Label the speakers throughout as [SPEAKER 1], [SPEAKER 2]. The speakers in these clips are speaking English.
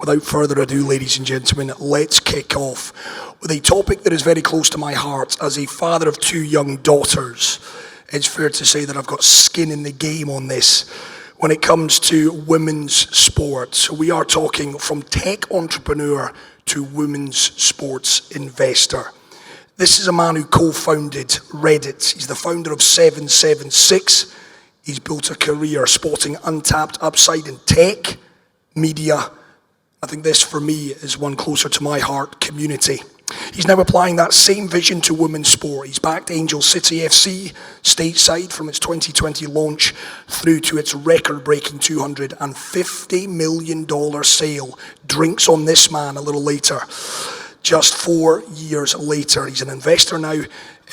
[SPEAKER 1] without further ado, ladies and gentlemen, let's kick off with a topic that is very close to my heart. As a father of 2 young daughters, it's fair to say that I've got skin in the game on this when it comes to women's sports. We are talking from tech entrepreneur to women's sports investor. This is a man who co-founded Reddit. He's the founder of 776. He's built a career spotting untapped upside in tech, media. I think this, for me, is one closer to my heart, community. He's now applying that same vision to women's sport. He's backed Angel City FC stateside from its 2020 launch through to its record-breaking $250 million sale. Drinks on this man a little later. Just 4 years later, he's an investor now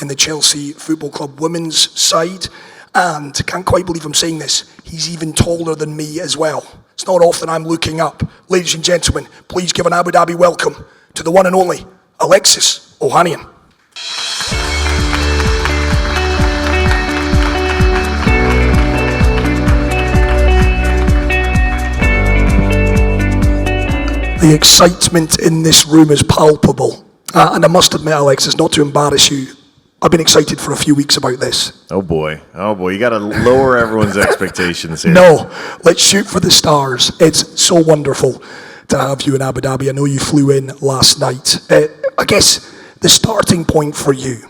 [SPEAKER 1] in the Chelsea Football Club women's side. And, can't quite believe I'm saying this, he's even taller than me as well. It's not often I'm looking up. Ladies and gentlemen, please give an Abu Dhabi welcome to the one and only Alexis Ohanian. The excitement in this room is palpable. And I must admit, Alexis, not to embarrass you, I've been excited for a few weeks about this.
[SPEAKER 2] Oh boy, you got to lower everyone's expectations here.
[SPEAKER 1] No, let's shoot for the stars. It's so wonderful to have you in Abu Dhabi. I know you flew in last night. I guess the starting point for you,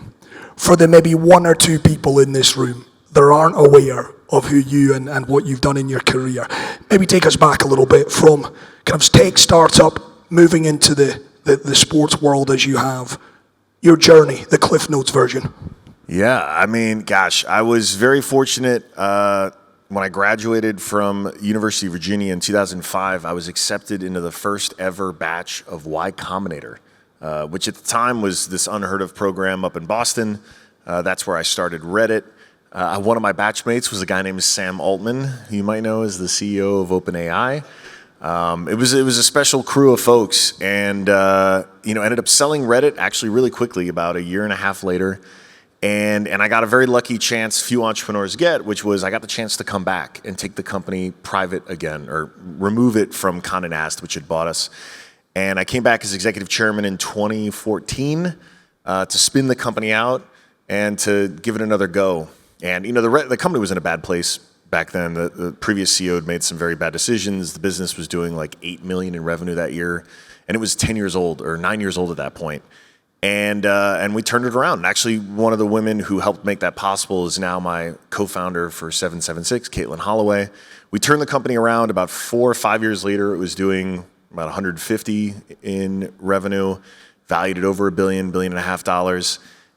[SPEAKER 1] for the maybe 1 or 2 people in this room that aren't aware of who you and what you've done in your career, maybe take us back a little bit from kind of tech startup, moving into the sports world as you have. Your journey, the Cliff Notes version.
[SPEAKER 2] Yeah, I mean, gosh, I was very fortunate when I graduated from University of Virginia in 2005. I was accepted into the first ever batch of Y Combinator, which at the time was this unheard of program up in Boston. That's where I started Reddit. One of my batchmates was a guy named Sam Altman, who you might know as the CEO of OpenAI. It was a special crew of folks, and ended up selling Reddit actually really quickly, about 1.5 years later, and I got a very lucky chance few entrepreneurs get, which was I got the chance to come back and take the company private again, or remove it from Condé Nast, which had bought us, and I came back as executive chairman in 2014 to spin the company out and to give it another go. And the company was in a bad place. Back then, the previous CEO had made some very bad decisions. The business was doing like $8 million in revenue that year, and it was 10 years old or 9 years old at that point. And we turned it around. And actually, one of the women who helped make that possible is now my co-founder for 776, Caitlin Holloway. We turned the company around. About 4 or 5 years later, it was doing about 150 in revenue, valued at over $1 billion, $1.5 billion.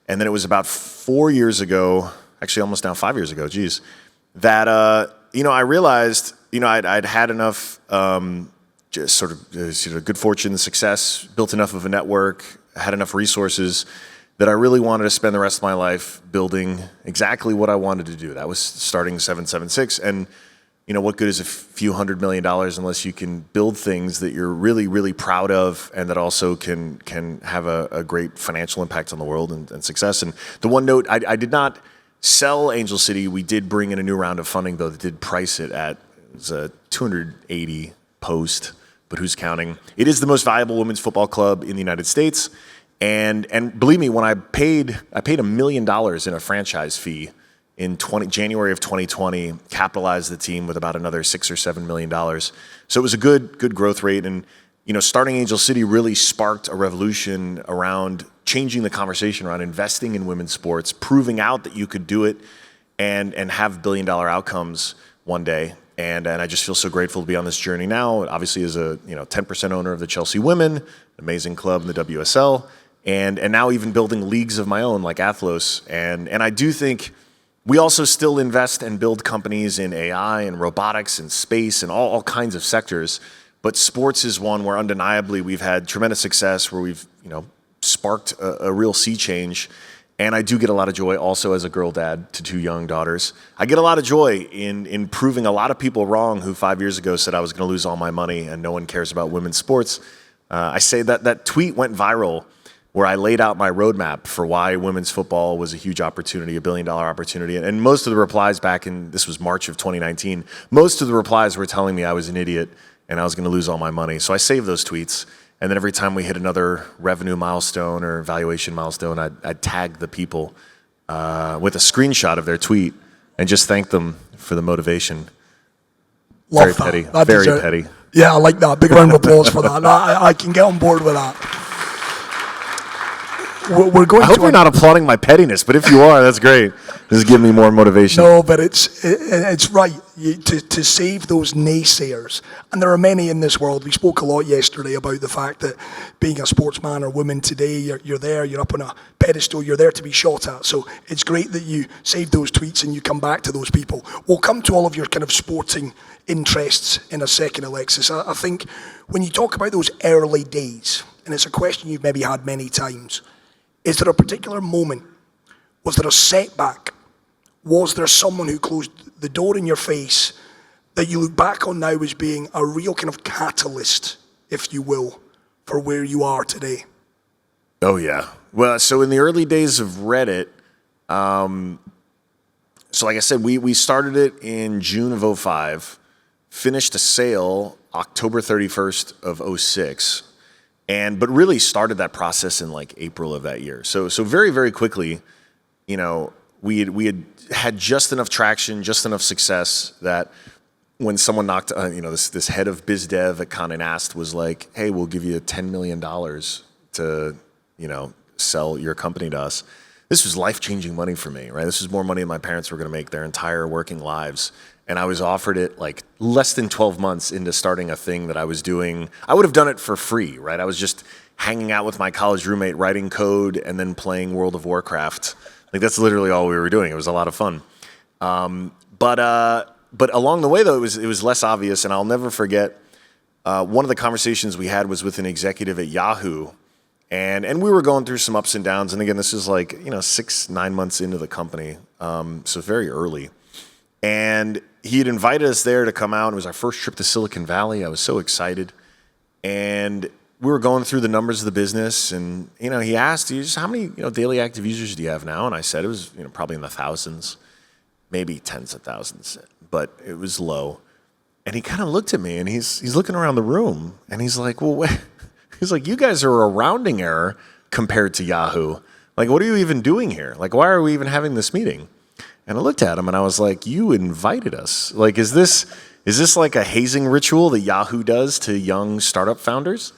[SPEAKER 2] And then it was about 4 years ago, actually almost now 5 years ago, geez, that I realized I'd had enough just sort of good fortune, success, built enough of a network, had enough resources that I really wanted to spend the rest of my life building exactly what I wanted to do. That was starting 776, and what good is a few $100 million unless you can build things that you're really, really proud of, and that also can have a great financial impact on the world and success. And the one note, I did not sell Angel City. We did bring in a new round of funding, though, that did price it at, it was a 280 post, but who's counting? It is the most valuable women's football club in the United States. And believe me, when I paid $1 million in a franchise fee in January of 2020, capitalized the team with about another $6 or $7 million. So it was a good growth rate. And starting Angel City really sparked a revolution around changing the conversation around investing in women's sports, proving out that you could do it and have billion-dollar outcomes one day. And I just feel so grateful to be on this journey now. Obviously, as a 10% owner of the Chelsea Women, amazing club in the WSL, and now even building leagues of my own like Athlos. And I do think we also still invest and build companies in AI and robotics and space and all kinds of sectors. But sports is one where undeniably we've had tremendous success, where we've sparked a real sea change. And I do get a lot of joy also as a girl dad to 2 young daughters. I get a lot of joy in proving a lot of people wrong who 5 years ago said I was going to lose all my money and no one cares about women's sports. I say that tweet went viral where I laid out my roadmap for why women's football was a huge opportunity, $1 billion opportunity. And most of the replies back in, this was March of 2019, most of the replies were telling me I was an idiot and I was going to lose all my money. So I saved those tweets. And then every time we hit another revenue milestone or valuation milestone, I'd tag the people with a screenshot of their tweet and just thank them for the motivation.
[SPEAKER 1] Love
[SPEAKER 2] Very
[SPEAKER 1] that.
[SPEAKER 2] petty. Very petty.
[SPEAKER 1] Yeah, I like that. Big round of applause for that. I can get on board with that. We're going
[SPEAKER 2] I hope
[SPEAKER 1] to
[SPEAKER 2] you're not applauding my pettiness, but if you are, that's great. This is giving me more motivation.
[SPEAKER 1] No, but it's right to save those naysayers, and there are many in this world. We spoke a lot yesterday about the fact that being a sportsman or woman today, you're there, you're up on a pedestal, you're there to be shot at. So it's great that you save those tweets and you come back to those people. We'll come to all of your kind of sporting interests in a second, Alexis. I think when you talk about those early days, and it's a question you've maybe had many times, is there a particular moment? Was there a setback? Was there someone who closed the door in your face that you look back on now as being a real kind of catalyst, if you will, for where you are today?
[SPEAKER 2] Oh, yeah. Well, so in the early days of Reddit, so like I said, we started it in June of 2005, finished a sale October 31st of 06. But really started that process in like April of that year. So very, very quickly, you know, we had just enough traction, just enough success that when someone knocked, this head of biz dev at Condé Nast was like, "Hey, we'll give you $10 million to, sell your company to us." This was life-changing money for me, right? This was more money than my parents were going to make their entire working lives. And I was offered it like less than 12 months into starting a thing that I was doing. I would have done it for free, right? I was just hanging out with my college roommate, writing code, and then playing World of Warcraft. Like that's literally all we were doing. It was a lot of fun. But along the way, though, it was less obvious. And I'll never forget one of the conversations we had was with an executive at Yahoo. And we were going through some ups and downs. And again, this is like 6-9 months into the company, so very early. And he had invited us there to come out. It was our first trip to Silicon Valley. I was so excited. And we were going through the numbers of the business. And, he asked, how many, daily active users do you have now? And I said it was, probably in the thousands, maybe tens of thousands, but it was low. And he kind of looked at me and he's looking around the room and he's like, well, wait. He's like, you guys are a rounding error compared to Yahoo. Like, what are you even doing here? Like, why are we even having this meeting? And I looked at him and I was like, you invited us. Like, is this like a hazing ritual that Yahoo does to young startup founders?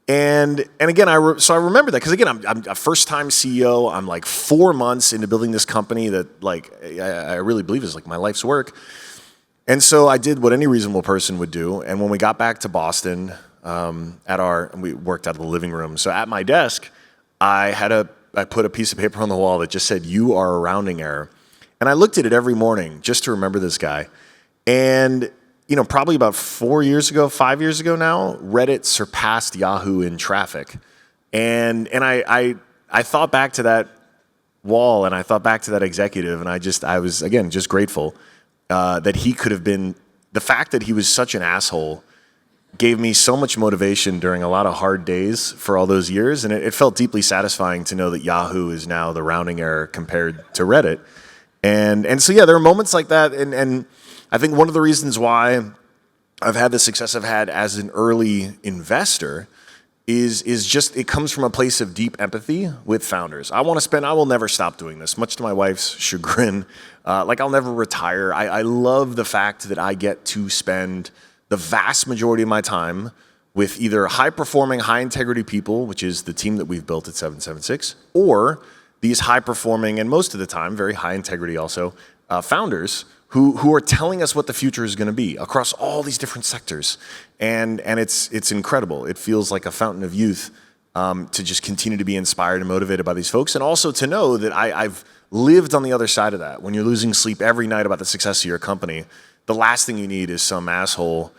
[SPEAKER 2] And again, so I remember that because again, I'm a first-time CEO. I'm like 4 months into building this company that like I really believe is like my life's work. And so I did what any reasonable person would do. And when we got back to Boston, we worked out of the living room. So at my desk, I put a piece of paper on the wall that just said, "You are a rounding error." And I looked at it every morning just to remember this guy. And, probably about 5 years ago now, Reddit surpassed Yahoo in traffic. And I thought back to that wall and I thought back to that executive and I was, again, just grateful that he could have been, the fact that he was such an asshole gave me so much motivation during a lot of hard days for all those years. And it felt deeply satisfying to know that Yahoo is now the rounding error compared to Reddit. And so, yeah, there are moments like that. And I think one of the reasons why I've had the success I've had as an early investor is just it comes from a place of deep empathy with founders. I will never stop doing this, much to my wife's chagrin. I'll never retire. I love the fact that I get to spend the vast majority of my time with either high-performing, high-integrity people, which is the team that we've built at 776, or these high-performing, and most of the time, very high-integrity also, founders who are telling us what the future is going to be across all these different sectors. And it's incredible. It feels like a fountain of youth to just continue to be inspired and motivated by these folks, and also to know that I've lived on the other side of that. When you're losing sleep every night about the success of your company, the last thing you need is some asshole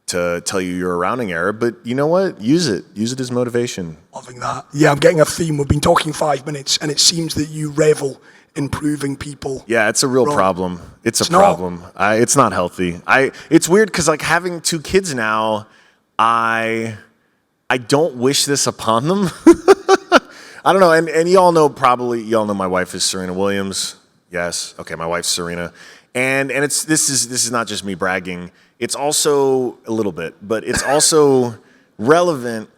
[SPEAKER 2] to tell you you're a rounding error, but you know what? Use it as motivation.
[SPEAKER 1] Loving that. Yeah, I'm getting a theme. We've been talking 5 minutes, and it seems that you revel in proving people.
[SPEAKER 2] Yeah, it's a real
[SPEAKER 1] wrong.
[SPEAKER 2] Problem. It's a problem. It's not healthy. It's weird because like having 2 kids now, I don't wish this upon them. I don't know, and you all know my wife is Serena Williams. Yes, okay, my wife's Serena, and this is not just me bragging. it's also a little bit, but it's also relevant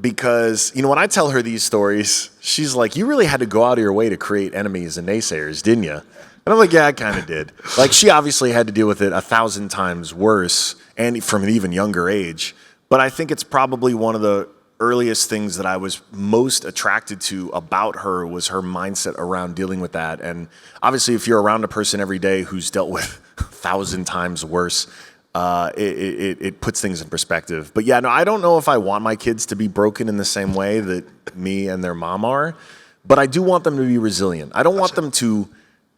[SPEAKER 2] because, when I tell her these stories, she's like, you really had to go out of your way to create enemies and naysayers, didn't you? And I'm like, yeah, I kind of did. Like, she obviously had to deal with it 1,000 times worse and from an even younger age. But I think it's probably one of the earliest things that I was most attracted to about her was her mindset around dealing with that. And obviously, if you're around a person every day who's dealt with 1,000 times worse, it puts things in perspective. But yeah, no, I don't know if I want my kids to be broken in the same way that me and their mom are, but I do want them to be resilient. I don't want them to,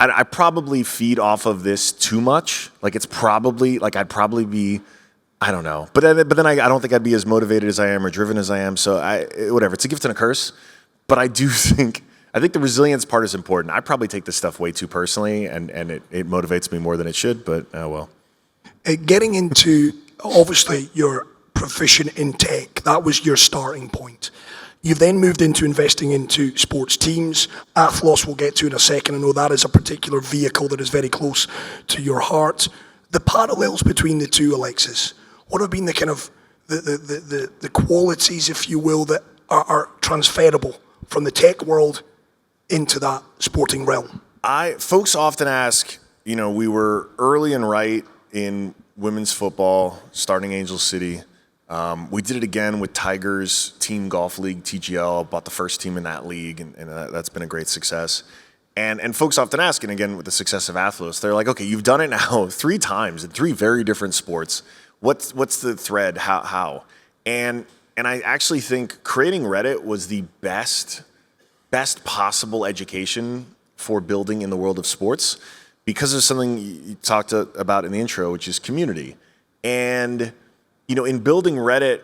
[SPEAKER 2] I probably feed off of this too much. Like it's probably, like I'd probably be, I don't know. But then I don't think I'd be as motivated as I am or driven as I am. So whatever, it's a gift and a curse. But I do think the resilience part is important. I probably take this stuff way too personally and it motivates me more than it should, but oh well.
[SPEAKER 1] Getting into, obviously, you're proficient in tech. That was your starting point. You've then moved into investing into sports teams. Athlos we'll get to in a second. I know that is a particular vehicle that is very close to your heart. The parallels between the two, Alexis, what have been the kind of the qualities, if you will, that are transferable from the tech world into that sporting realm?
[SPEAKER 2] Folks often ask, we were early and right in women's football, starting Angel City. We did it again with Tigers Team Golf League, TGL, bought the first team in that league, and that's been a great success. And folks often ask, and again, with the success of Athlos, they're like, okay, you've done it now 3 times in 3 very different sports. What's the thread? How? And I actually think creating Reddit was the best possible education for building in the world of sports because of something you talked about in the intro, which is community. And, in building Reddit,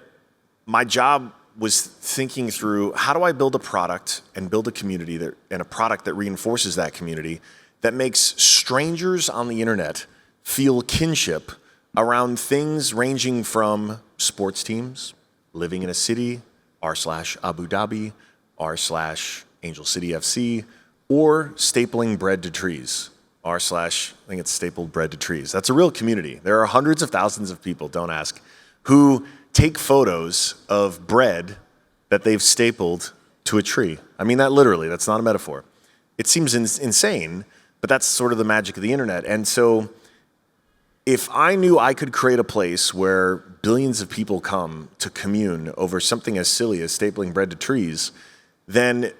[SPEAKER 2] my job was thinking through how do I build a product and build a community and a product that reinforces that community that makes strangers on the internet feel kinship around things ranging from sports teams, living in a city, r/Abu Dhabi, r/Angel City FC, or stapling bread to trees, I think it's stapled bread to trees. That's a real community. There are hundreds of thousands of people, don't ask, who take photos of bread that they've stapled to a tree. I mean that literally, that's not a metaphor. It seems insane, but that's sort of the magic of the internet. And so if I knew I could create a place where billions of people come to commune over something as silly as stapling bread to trees, then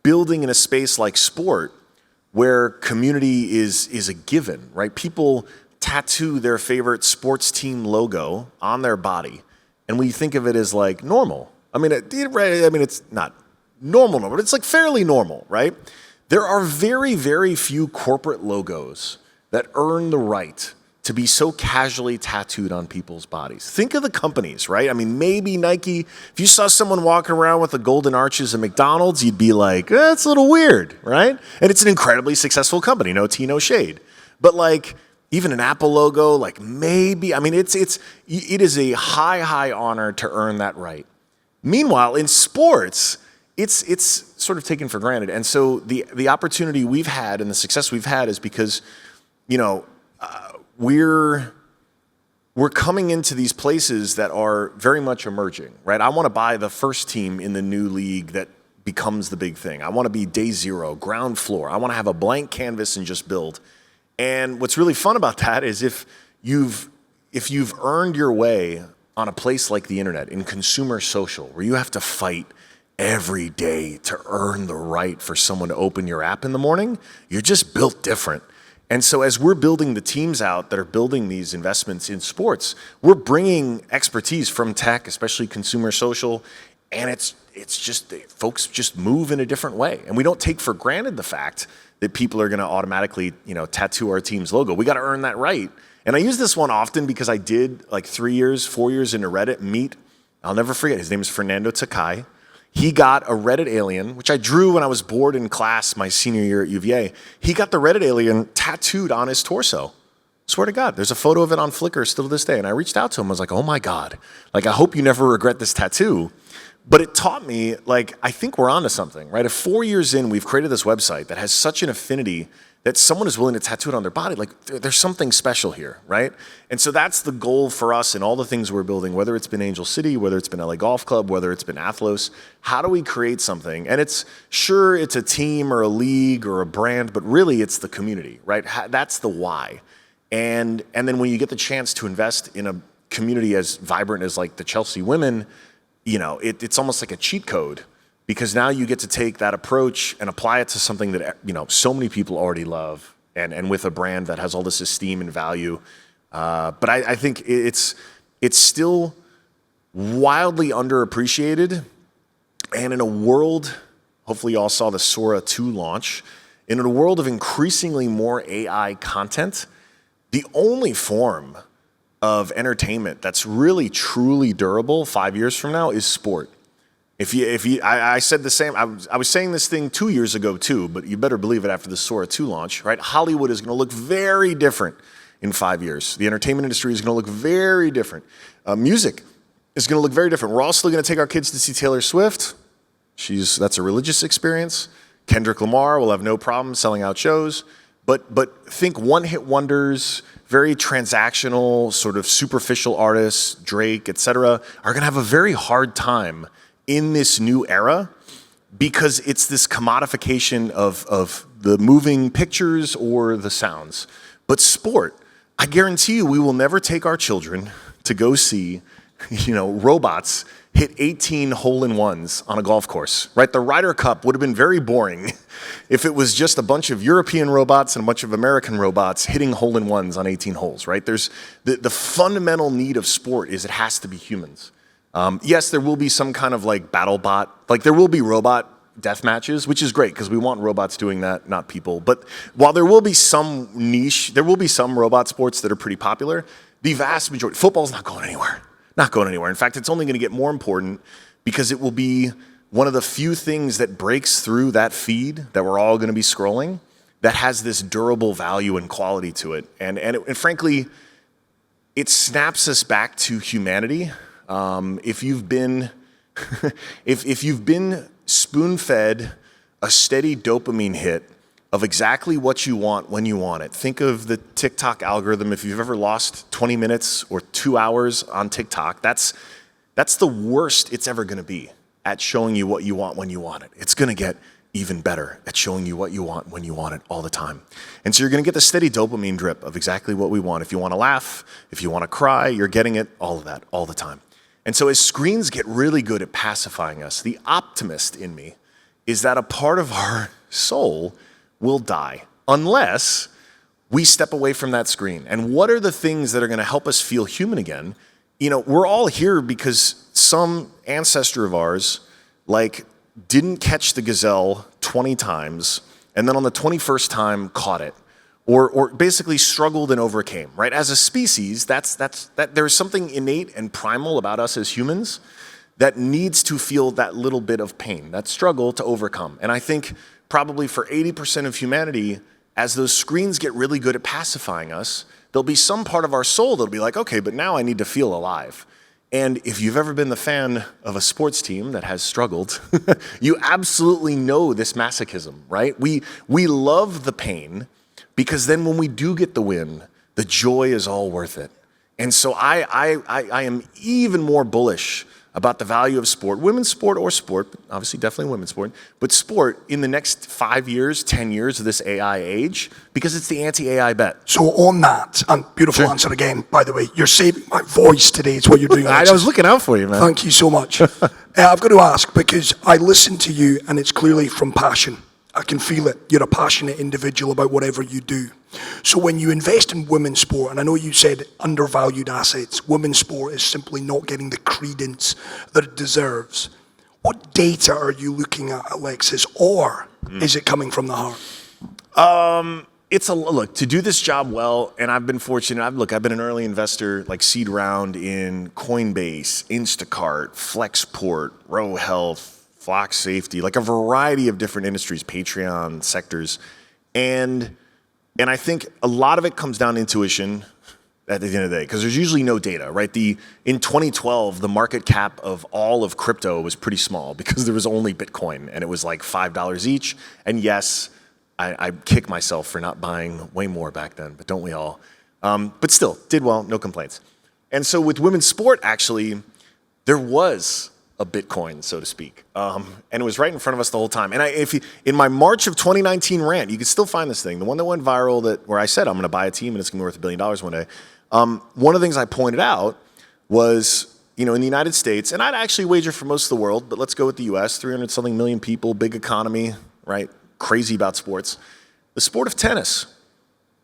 [SPEAKER 2] building in a space like sport where community is a given, right? People tattoo their favorite sports team logo on their body, and we think of it as like normal. I mean, it's not normal, but it's like fairly normal, right? There are very, very few corporate logos that earn the right to be so casually tattooed on people's bodies. Think of the companies, right? I mean, maybe Nike, if you saw someone walking around with the golden arches of McDonald's, you'd be like, that's a little weird, right? And it's an incredibly successful company, no tea, no shade. But like, even an Apple logo, like maybe, I mean, it is a high honor to earn that right. Meanwhile, in sports, it's sort of taken for granted. And so the opportunity we've had and the success we've had is because, we're coming into these places that are very much emerging, right? I want to buy the first team in the new league that becomes the big thing. I want to be day 0, ground floor. I want to have a blank canvas and just build. And what's really fun about that is if you've earned your way on a place like the internet, in consumer social, where you have to fight every day to earn the right for someone to open your app in the morning, you're just built different. And so as we're building the teams out that are building these investments in sports, we're bringing expertise from tech, especially consumer social, and it's just, folks just move in a different way. And we don't take for granted the fact that people are gonna automatically, tattoo our team's logo. We gotta earn that right. And I use this one often because I did like 4 years into Reddit I'll never forget, his name is Fernando Takai. He got a Reddit alien, which I drew when I was bored in class my senior year at UVA. He got the Reddit alien tattooed on his torso. Swear to God, there's a photo of it on Flickr still to this day. And I reached out to him. I was like, oh my God, like I hope you never regret this tattoo. But it taught me, like, I think we're onto something, right? If 4 years in, we've created this website that has such an affinity that someone is willing to tattoo it on their body, like there's something special here, right? And so that's the goal for us in all the things we're building, whether it's been Angel City, whether it's been LA Golf Club, whether it's been Athlos. How do we create something? And it's a team or a league or a brand, but really it's the community, right? That's the why. And then when you get the chance to invest in a community as vibrant as like the Chelsea women, it's almost like a cheat code. Because now you get to take that approach and apply it to something that so many people already love, and with a brand that has all this esteem and value. But I think it's still wildly underappreciated. And in a world, hopefully you all saw the Sora 2 launch, in a world of increasingly more AI content, the only form of entertainment that's really truly durable 5 years from now is sport. I said the same. I was saying this thing 2 years ago too, but you better believe it after the Sora 2 launch, right? Hollywood is going to look very different in 5 years. The entertainment industry is going to look very different. Music is going to look very different. We're all still going to take our kids to see Taylor Swift. That's a religious experience. Kendrick Lamar will have no problem selling out shows. But think one-hit wonders, very transactional, sort of superficial artists, Drake, et cetera, are going to have a very hard time in this new era, because it's this commodification of the moving pictures or the sounds. But sport, I guarantee you we will never take our children to go see, robots hit 18 hole-in-ones on a golf course, right? The Ryder Cup would have been very boring if it was just a bunch of European robots and a bunch of American robots hitting hole-in-ones on 18 holes, right? There's the fundamental need of sport is it has to be humans. Yes, there will be some kind of like battle bot, like there will be robot death matches, which is great because we want robots doing that, not people. But while there will be some niche, there will be some robot sports that are pretty popular, the vast majority, football's not going anywhere. Not going anywhere. In fact, it's only going to get more important because it will be one of the few things that breaks through that feed that we're all going to be scrolling that has this durable value and quality to it. And frankly, it snaps us back to humanity. If you've been if you've been spoon-fed a steady dopamine hit of exactly what you want when you want it. Think of the TikTok algorithm. If you've ever lost 20 minutes or 2 hours on TikTok, that's the worst it's ever going to be at showing you what you want when you want it. It's going to get even better at showing you what you want when you want it all the time. And so you're going to get the steady dopamine drip of exactly what we want. If you want to laugh, if you want to cry, you're getting it, all of that, all the time. And so as screens get really good at pacifying us, the optimist in me is that a part of our soul will die unless we step away from that screen. And what are the things that are going to help us feel human again? We're all here because some ancestor of ours, didn't catch the gazelle 20 times and then on the 21st time caught it. Or basically struggled and overcame, right? As a species, there's something innate and primal about us as humans that needs to feel that little bit of pain, that struggle to overcome. And I think probably for 80% of humanity, as those screens get really good at pacifying us, there'll be some part of our soul that'll be like, okay, but now I need to feel alive. And if you've ever been the fan of a sports team that has struggled, you absolutely know this masochism, right? We love the pain, because then when we do get the win, the joy is all worth it. And so I am even more bullish about the value of sport, women's sport or sport, obviously definitely women's sport, but sport in the next 5 years, 10 years of this AI age, because it's the anti-AI bet.
[SPEAKER 1] So on that, and beautiful answer again, by the way, you're saving my voice today, is what you're doing, Alexis.
[SPEAKER 2] I was looking out for you, man.
[SPEAKER 1] Thank you so much. I've got to ask, because I listen to you and it's clearly from passion. I can feel it. You're a passionate individual about whatever you do. So when you invest in women's sport, and I know you said undervalued assets, women's sport is simply not getting the credence that it deserves. What data are you looking at, Alexis, or is it coming from the heart?
[SPEAKER 2] Look, to do this job well, and I've been fortunate. I've been an early investor, like seed round in Coinbase, Instacart, Flexport, Row Health, Flock Safety, like a variety of different industries, Patreon sectors. And I think a lot of it comes down to intuition. at the end of the day, because there's usually no data, right? In 2012, the market cap of all of crypto was pretty small because there was only Bitcoin, and it was like $5 each. And yes, I kick myself for not buying way more back then, but don't we all? But still, did well, no complaints. And so with women's sport, actually, there was a Bitcoin, so to speak. And it was right in front of us the whole time. And in my March of 2019 rant, you can still find this thing, the one that went viral where I said I'm going to buy a team and it's going to be worth $1 billion one day. One of the things I pointed out was, in the United States, and I'd actually wager for most of the world, but let's go with the US, 300-something million people, big economy, right? Crazy about sports. The sport of tennis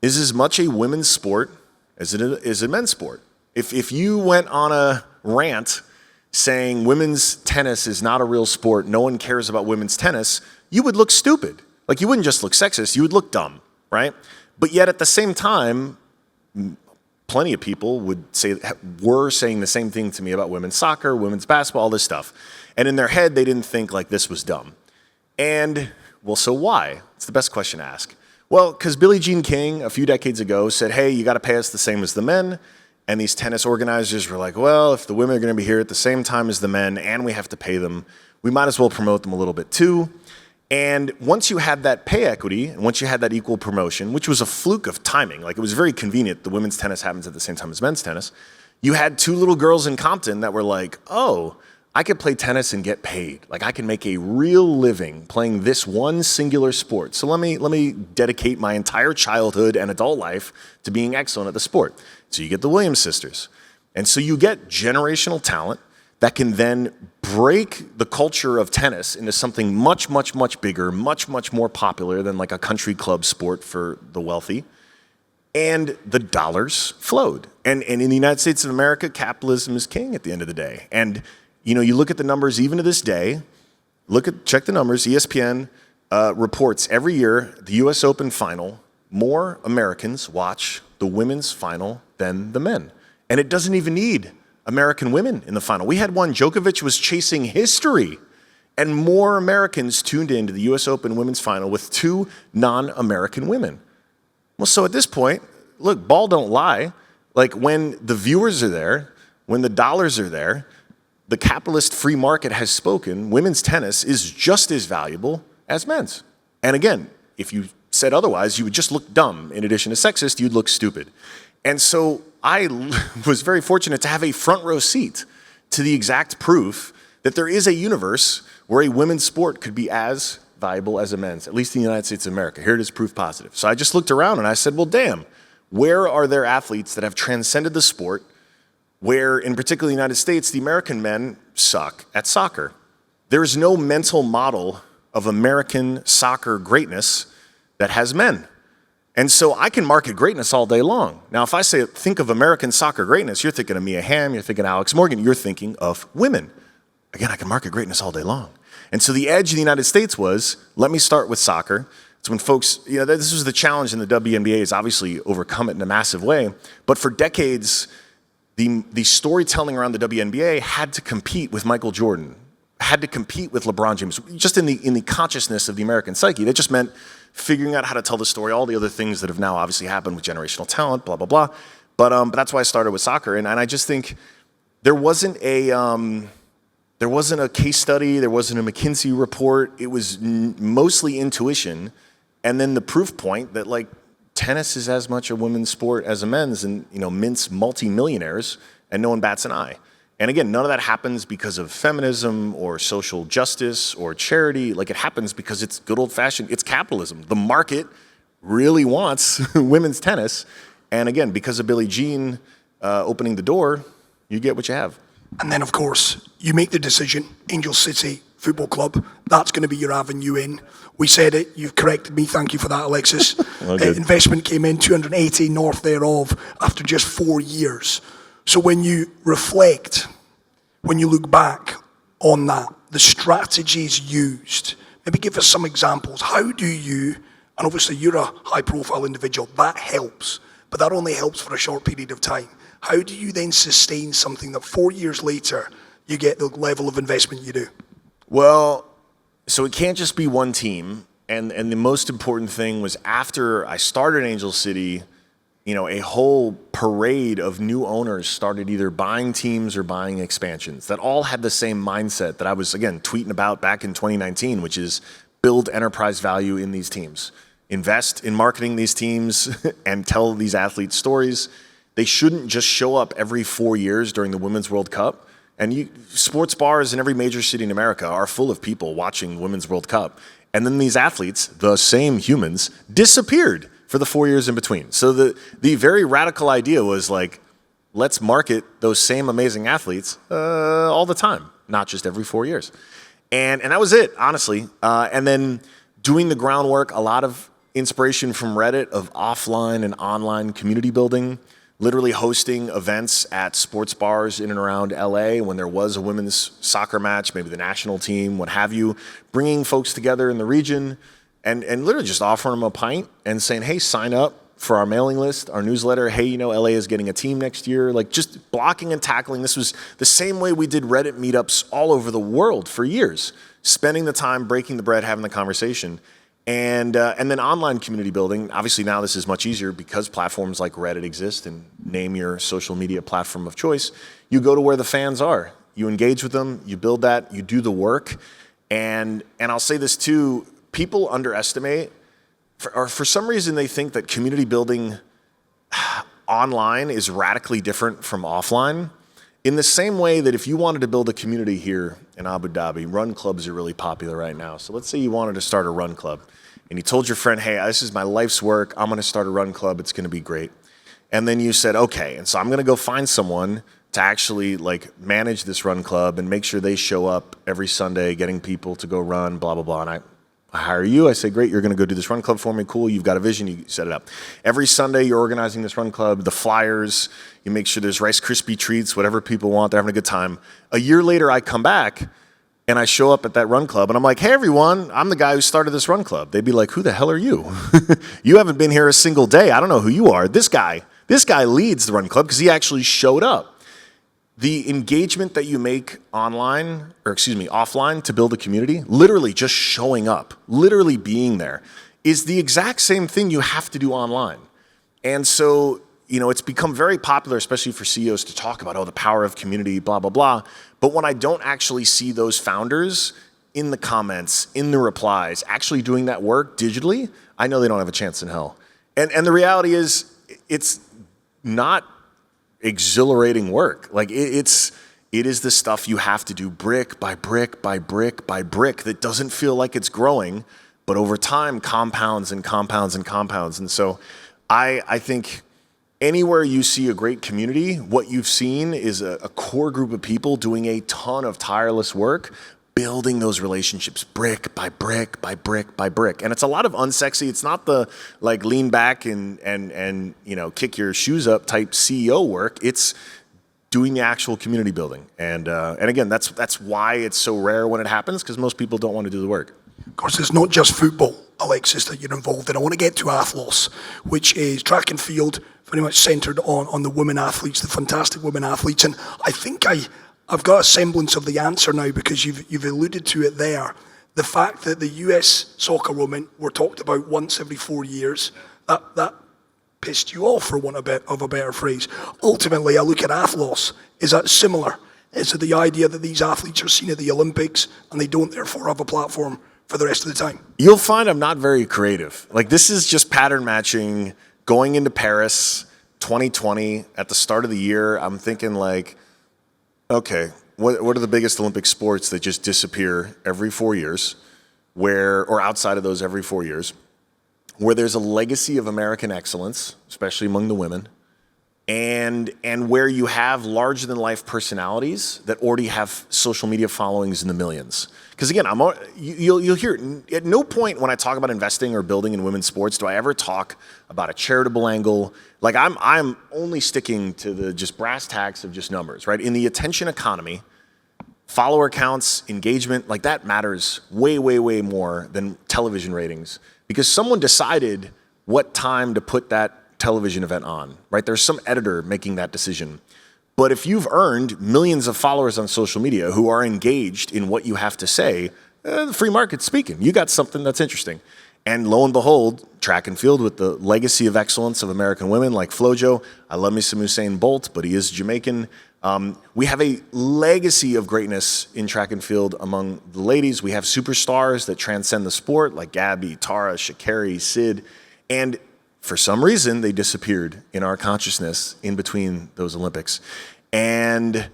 [SPEAKER 2] is as much a women's sport as it is a men's sport. If you went on a rant saying women's tennis is not a real sport, no one cares about women's tennis, you would look stupid. Like, you wouldn't just look sexist, you would look dumb, right? But yet at the same time, plenty of people were saying the same thing to me about women's soccer, women's basketball, all this stuff. And in their head, they didn't think like this was dumb. And, well, so why? It's the best question to ask. Well, because Billie Jean King, a few decades ago, said, hey, you got to pay us the same as the men. And these tennis organizers were like, well, if the women are going to be here at the same time as the men and we have to pay them, we might as well promote them a little bit too. And once you had that pay equity, and once you had that equal promotion, which was a fluke of timing, like it was very convenient, the women's tennis happens at the same time as men's tennis, you had two little girls in Compton that were like, oh, I could play tennis and get paid. Like, I can make a real living playing this one singular sport. So let me dedicate my entire childhood and adult life to being excellent at the sport. So you get the Williams sisters. And so you get generational talent that can then break the culture of tennis into something much, much, much bigger, much, much more popular than like a country club sport for the wealthy. And the dollars flowed. And in the United States of America, capitalism is king at the end of the day. And you look at the numbers even to this day, check the numbers, ESPN reports every year, the US Open final, more Americans watch the women's final than the men. And it doesn't even need American women in the final. We had one, Djokovic was chasing history, and more Americans tuned into the US Open women's final with two non-American women. Well, so at this point, look, ball don't lie. Like, when the viewers are there, when the dollars are there, the capitalist free market has spoken, women's tennis is just as valuable as men's. And again, if you said otherwise, you would just look dumb. In addition to sexist, you'd look stupid. And so I was very fortunate to have a front row seat to the exact proof that there is a universe where a women's sport could be as valuable as a men's, at least in the United States of America. Here it is, proof positive. So I just looked around and I said, well, damn, where are there athletes that have transcended the sport, where in particular the United States, the American men suck at soccer? There is no mental model of American soccer greatness that has men. And so I can market greatness all day long. Now, if I say, think of American soccer greatness, you're thinking of Mia Hamm, you're thinking of Alex Morgan, you're thinking of women. Again, I can market greatness all day long. And so the edge in the United States was, let me start with soccer. It's when folks, this was the challenge in the WNBA, is obviously overcome it in a massive way. But for decades, the storytelling around the WNBA had to compete with Michael Jordan, had to compete with LeBron James, just in the consciousness of the American psyche. That just meant figuring out how to tell the story, all the other things that have now obviously happened with generational talent, blah, blah, blah. But that's why I started with soccer. And I just think there wasn't a case study, there wasn't a McKinsey report. It was mostly intuition. And then the proof point that, like, tennis is as much a women's sport as a men's, and, mints multi-millionaires, and no one bats an eye. And again, none of that happens because of feminism or social justice or charity. Like, it happens because it's good old-fashioned, it's capitalism. The market really wants women's tennis. And again, because of Billie Jean opening the door, you get what you have.
[SPEAKER 1] And then, of course, you make the decision, Angel City Football Club, that's going to be your avenue in. We said it, you've corrected me, thank you for that, Alexis. Investment came in, 280 north thereof, after just 4 years. So when you reflect, when you look back on that, the strategies used, maybe give us some examples. How do you, and obviously you're a high-profile individual, that helps, but that only helps for a short period of time. How do you then sustain something that 4 years later, you get the level of investment you do?
[SPEAKER 2] Well, so it can't just be one team. And the most important thing was, after I started Angel City, a whole parade of new owners started either buying teams or buying expansions that all had the same mindset that I was, again, tweeting about back in 2019, which is build enterprise value in these teams. Invest in marketing these teams and tell these athletes stories. They shouldn't just show up every 4 years during the Women's World Cup. And sports bars in every major city in America are full of people watching Women's World Cup. And then these athletes, the same humans, disappeared for the 4 years in between. So the very radical idea was like, let's market those same amazing athletes all the time, not just every 4 years. And that was it, honestly. And then doing the groundwork, a lot of inspiration from Reddit of offline and online community building, literally hosting events at sports bars in and around LA when there was a women's soccer match, maybe the national team, what have you, bringing folks together in the region and literally just offering them a pint and saying, hey, sign up for our mailing list, our newsletter. Hey, LA is getting a team next year. Like just blocking and tackling. This was the same way we did Reddit meetups all over the world for years, spending the time, breaking the bread, having the conversation. And then online community building. Obviously now this is much easier because platforms like Reddit exist and name your social media platform of choice. You go to where the fans are. You engage with them. You build that. You do the work. And I'll say this too, people underestimate, or for some reason they think that community building online is radically different from offline. In the same way that if you wanted to build a community here in Abu Dhabi, run clubs are really popular right now. So let's say you wanted to start a run club and you told your friend, hey, this is my life's work. I'm going to start a run club. It's going to be great. And then you said, okay, and so I'm going to go find someone to actually like manage this run club and make sure they show up every Sunday, getting people to go run, blah, blah, blah. And I hire you. I say, great, you're going to go do this run club for me. Cool. You've got a vision. You set it up. Every Sunday, you're organizing this run club, the flyers. You make sure there's Rice Krispie treats, whatever people want. They're having a good time. A year later, I come back and I show up at that run club and I'm like, hey, everyone, I'm the guy who started this run club. They'd be like, who the hell are you? You haven't been here a single day. I don't know who you are. This guy leads the run club because he actually showed up. The engagement that you make offline to build a community, literally just showing up, literally being there, is the exact same thing you have to do online. And so, it's become very popular, especially for CEOs, to talk about, the power of community, blah, blah, blah. But when I don't actually see those founders in the comments, in the replies, actually doing that work digitally, I know they don't have a chance in hell. And the reality is, it's not exhilarating work. Like it is the stuff you have to do brick by brick by brick by brick that doesn't feel like it's growing, but over time compounds and compounds and compounds. And so I think anywhere you see a great community, what you've seen is a core group of people doing a ton of tireless work, building those relationships brick by brick by brick by brick. And it's a lot of unsexy. It's not the like lean back and kick your shoes up type CEO work. It's doing the actual community building. And again, that's why it's so rare when it happens, because most people don't want to do the work.
[SPEAKER 1] Of course, it's not just football, Alexis, that you're involved in. I want to get to Athlos, which is track and field, very much centred on the women athletes, the fantastic women athletes. And I think I've got a semblance of the answer now, because you've alluded to it there. The fact that the US soccer women were talked about once every 4 years, that pissed you off, for want of a better phrase. Ultimately, I look at Athlos. Is that similar? Is it the idea that these athletes are seen at the Olympics and they don't therefore have a platform for the rest of the time?
[SPEAKER 2] You'll find I'm not very creative. Like, this is just pattern matching. Going into Paris 2020 at the start of the year, I'm thinking like, okay, what are the biggest Olympic sports that just disappear every 4 years, or outside of those every 4 years, where there's a legacy of American excellence, especially among the women, and where you have larger than life personalities that already have social media followings in the millions. Because again, you'll hear, at no point when I talk about investing or building in women's sports do I ever talk about a charitable angle. Like I'm only sticking to the just brass tacks of just numbers, right? In the attention economy, follower counts, engagement, like that matters way, way, way more than television ratings, because someone decided what time to put that television event on, right? There's some editor making that decision. But if you've earned millions of followers on social media who are engaged in what you have to say, the free market's speaking. You got something that's interesting. And lo and behold, track and field with the legacy of excellence of American women like Flojo. I love me some Usain Bolt, but he is Jamaican. We have a legacy of greatness in track and field among the ladies. We have superstars that transcend the sport like Gabby, Tara, Sha'Carri, Sid. And for some reason, they disappeared in our consciousness in between those Olympics. And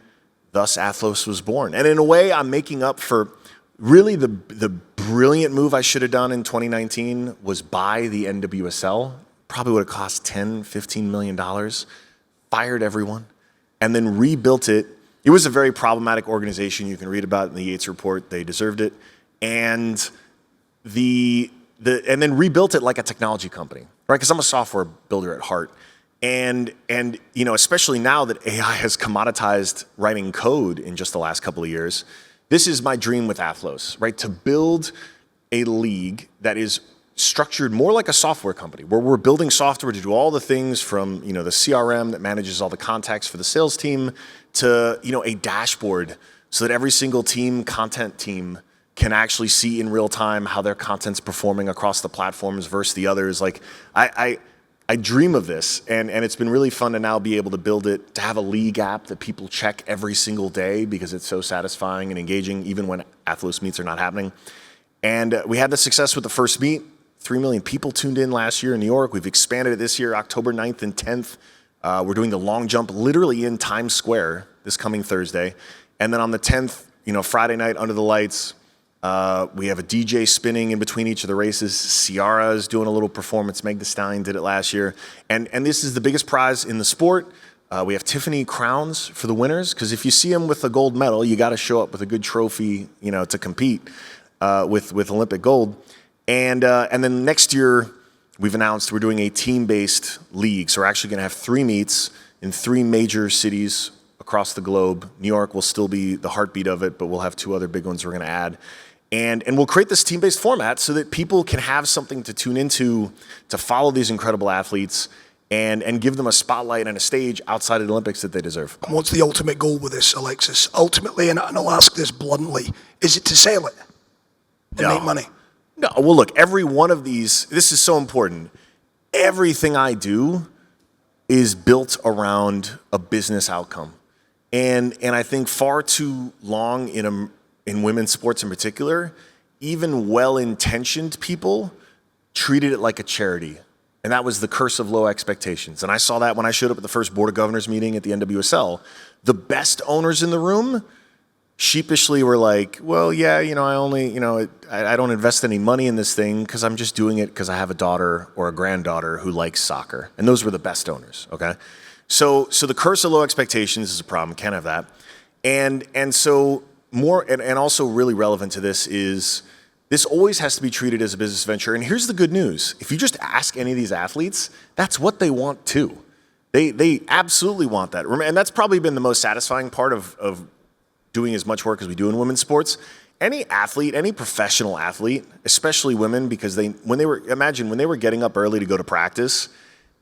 [SPEAKER 2] thus Athlos was born. And in a way, I'm making up for really the brilliant move I should have done in 2019 was buy the NWSL. Probably would have cost $10, $15 million. Fired everyone. And then rebuilt it. It was a very problematic organization. You can read about it in the Yates Report. They deserved it. And and then rebuilt it like a technology company, right? Because I'm a software builder at heart. And you know, especially now that AI has commoditized writing code in just the last couple of years, this is my dream with Athlos, right? To build a league that is structured more like a software company, where we're building software to do all the things from, you know, the CRM that manages all the contacts for the sales team to, you know, a dashboard so that every single content team can actually see in real time how their content's performing across the platforms versus the others. Like I dream of this, and it's been really fun to now be able to build it, to have a league app that people check every single day because it's so satisfying and engaging, even when Athlos meets are not happening. And we had the success with the first meet. 3 million people tuned in last year in New York. We've expanded it this year, October 9th and 10th. We're doing the long jump literally in Times Square this coming Thursday. And then on the 10th, you know, Friday night under the lights, we have a DJ spinning in between each of the races. Ciara is doing a little performance. Meg Thee Stallion did it last year. And this is the biggest prize in the sport. We have Tiffany crowns for the winners, because if you see them with a gold medal, you got to show up with a good trophy, you know, to compete with Olympic gold. And then next year, we've announced we're doing a team-based league. So we're actually going to have 3 meets in 3 major cities across the globe. New York will still be the heartbeat of it, but we'll have 2 other big ones we're going to add. And we'll create this team-based format so that people can have something to tune into, to follow these incredible athletes, and give them a spotlight and a stage outside of the Olympics that they deserve.
[SPEAKER 1] What's the ultimate goal with this, Alexis? Ultimately, and I'll ask this bluntly, is it to sell it and make money?
[SPEAKER 2] No, well, look, every one of these, this is so important. Everything I do is built around a business outcome. And I think far too long in women's sports in particular, even well-intentioned people treated it like a charity. And that was the curse of low expectations. And I saw that when I showed up at the first Board of Governors meeting at the NWSL. The best owners in the room sheepishly were like, well, yeah, you know, I don't invest any money in this thing because I'm just doing it because I have a daughter or a granddaughter who likes soccer. And those were the best owners, okay? So the curse of low expectations is a problem. Can't have that. And so more, and also really relevant to this is, this always has to be treated as a business venture. And here's the good news. If you just ask any of these athletes, that's what they want too. They absolutely want that. And that's probably been the most satisfying part of doing as much work as we do in women's sports. Any athlete, any professional athlete, especially women, because when they were getting up early to go to practice,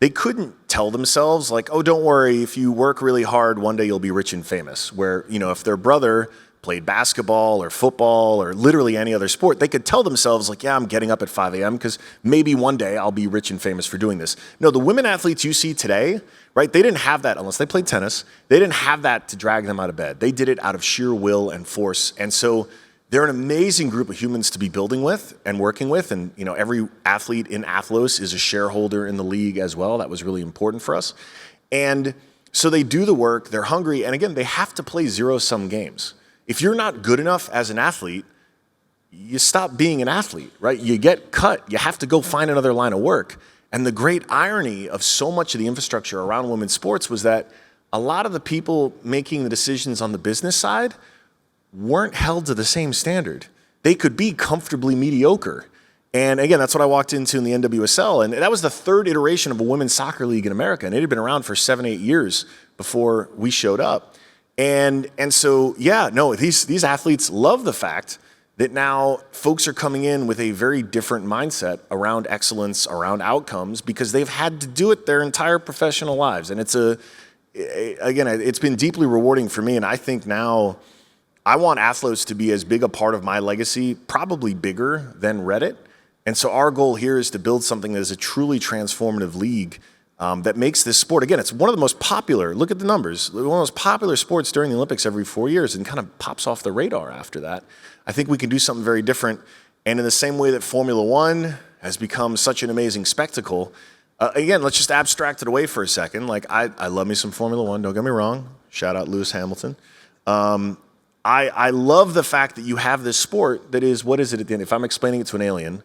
[SPEAKER 2] they couldn't tell themselves like, oh, don't worry, if you work really hard, one day you'll be rich and famous. Where, you know, if their brother played basketball or football or literally any other sport, they could tell themselves like, yeah, I'm getting up at 5 a.m. because maybe one day I'll be rich and famous for doing this. No, the women athletes you see today, right, they didn't have that unless they played tennis. They didn't have that to drag them out of bed. They did it out of sheer will and force. And so they're an amazing group of humans to be building with and working with. And, you know, every athlete in Athlos is a shareholder in the league as well. That was really important for us. And so they do the work, they're hungry, and again, they have to play zero-sum games. If you're not good enough as an athlete, you stop being an athlete, right? You get cut. You have to go find another line of work. And the great irony of so much of the infrastructure around women's sports was that a lot of the people making the decisions on the business side weren't held to the same standard. They could be comfortably mediocre. And again, that's what I walked into in the NWSL. And that was the 3rd iteration of a women's soccer league in America. And it had been around for 7-8 years before we showed up. And so, yeah, no, these athletes love the fact that now folks are coming in with a very different mindset around excellence, around outcomes, because they've had to do it their entire professional lives. And it's it's been deeply rewarding for me. And I think now I want Athlos to be as big a part of my legacy, probably bigger than Reddit. And so our goal here is to build something that is a truly transformative league that makes this sport, again, it's one of the most popular, look at the numbers, one of the most popular sports during the Olympics every 4 years and kind of pops off the radar after that. I think we can do something very different. And in the same way that Formula One has become such an amazing spectacle, again, let's just abstract it away for a second. Like, I love me some Formula One, don't get me wrong. Shout out Lewis Hamilton. I love the fact that you have this sport that is, what is it at the end? If I'm explaining it to an alien,